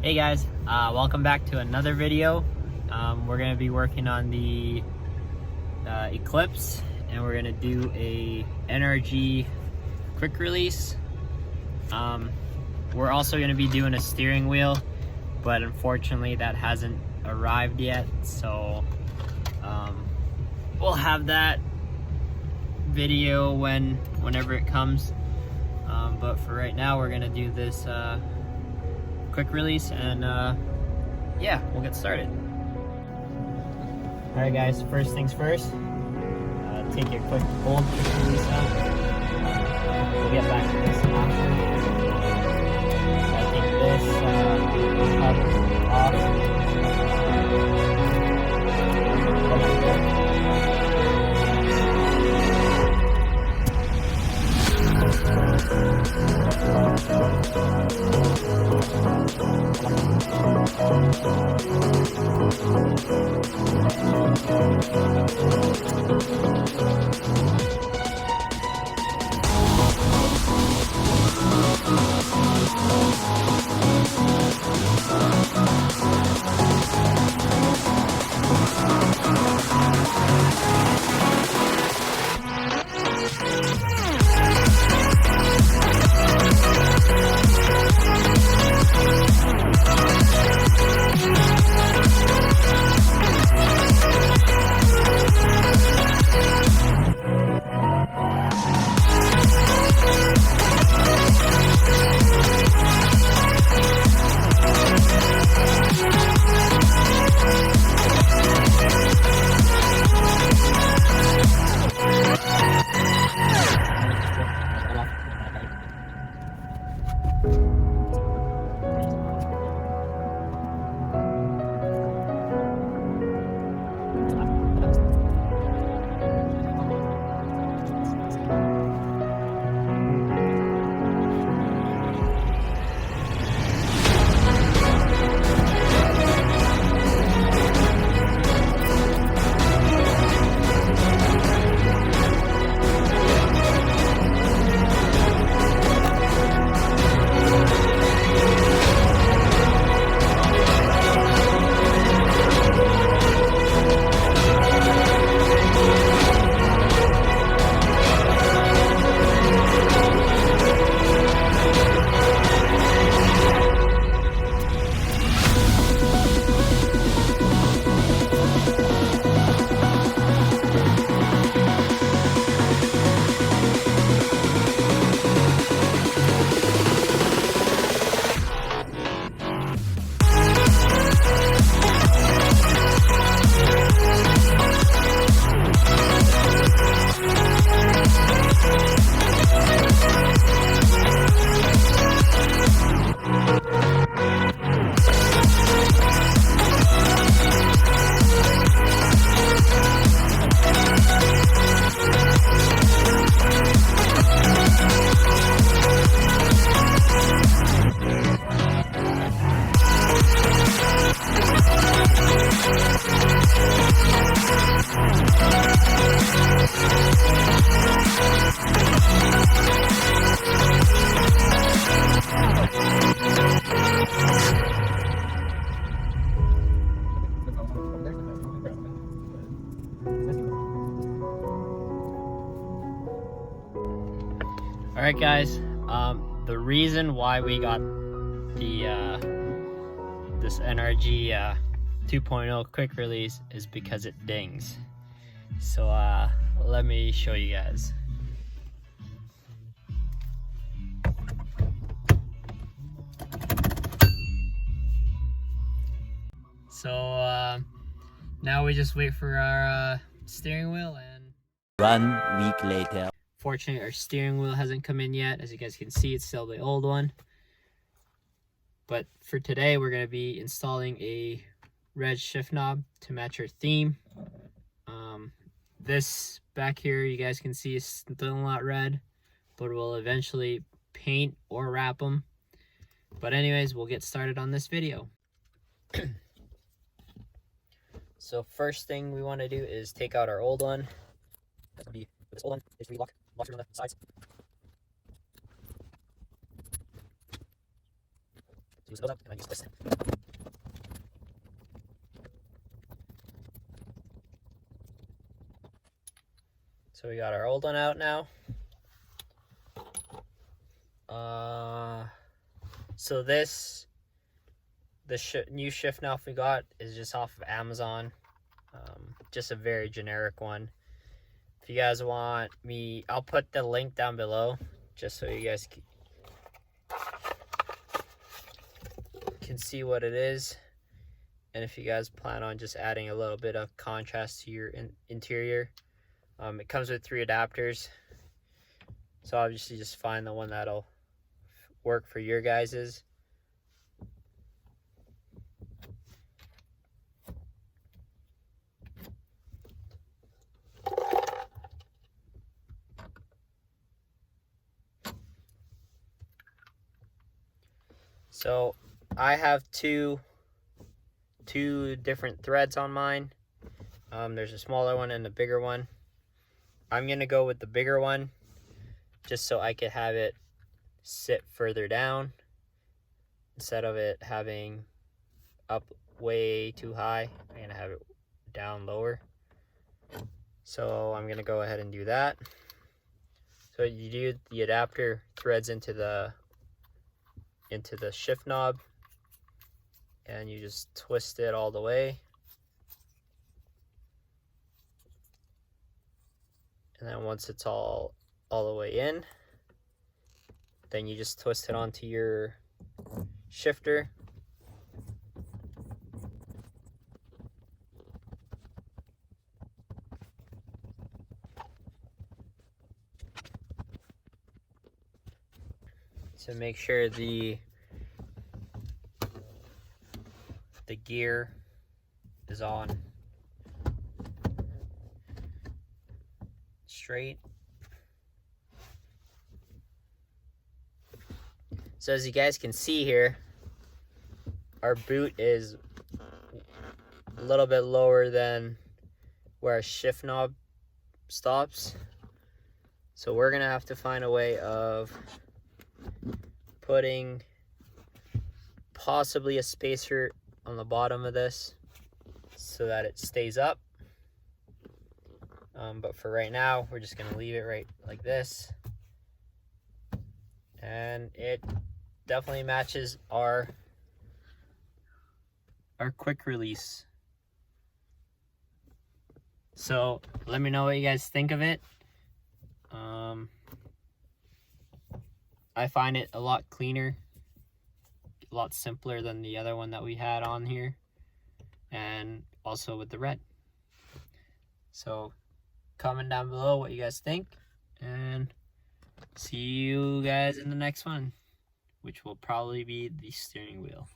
Hey guys, welcome back to another video. We're going to be working on the Eclipse, and we're going to do a NRG quick release. We're also going to be doing a steering wheel, but unfortunately that hasn't arrived yet, so we'll have that video whenever it comes. But for right now we're going to do this quick release, and yeah, we'll get started. Alright guys, first things first, take your quick old quick release out. We'll get back to this after. I take this hub off. Alright guys, the reason why we got the this NRG 2.0 quick release is because it dings. So let me show you guys. So now we just wait for our steering wheel, and 1 week later. fortunately our steering wheel hasn't come in yet. As you guys can see, it's still the old one. But for today we're going to be installing a red shift knob to match our theme. This back here you guys can see is still not red, but we'll eventually paint or wrap them. But anyways, we'll get started on this video. So first thing we want to do is take out our old one. That'll be this old one. It's relock, lock it on the sides. So loosen those up, and I just twist it. So we got our old one out now. So this, the new shift knob we got is just off of Amazon. Just a very generic one. If you guys want me, I'll put the link down below just so you guys can see what it is. And if you guys plan on just adding a little bit of contrast to your interior, it comes with 3 adapters. So obviously just find the one that'll work for your guys's. So I have two different threads on mine. There's a smaller one and a bigger one. I'm gonna go with the bigger one just so I could have it sit further down instead of it having up way too high. I'm gonna have it down lower. So I'm gonna go ahead and do that. So you do the adapter threads into the shift knob, and you just twist it all the way. And then once it's all the way in, then you just twist it onto your shifter. To make sure the gear is on straight. So as you guys can see here, our boot is a little bit lower than where our shift knob stops. So we're gonna have to find a way of putting possibly a spacer on the bottom of this so that it stays up. But for right now, we're just gonna leave it right like this. And it definitely matches our quick release. So let me know what you guys think of it. I find it a lot cleaner, a lot simpler than the other one that we had on here, and also with the red. So comment down below what you guys think, and see you guys in the next one, which will probably be the steering wheel.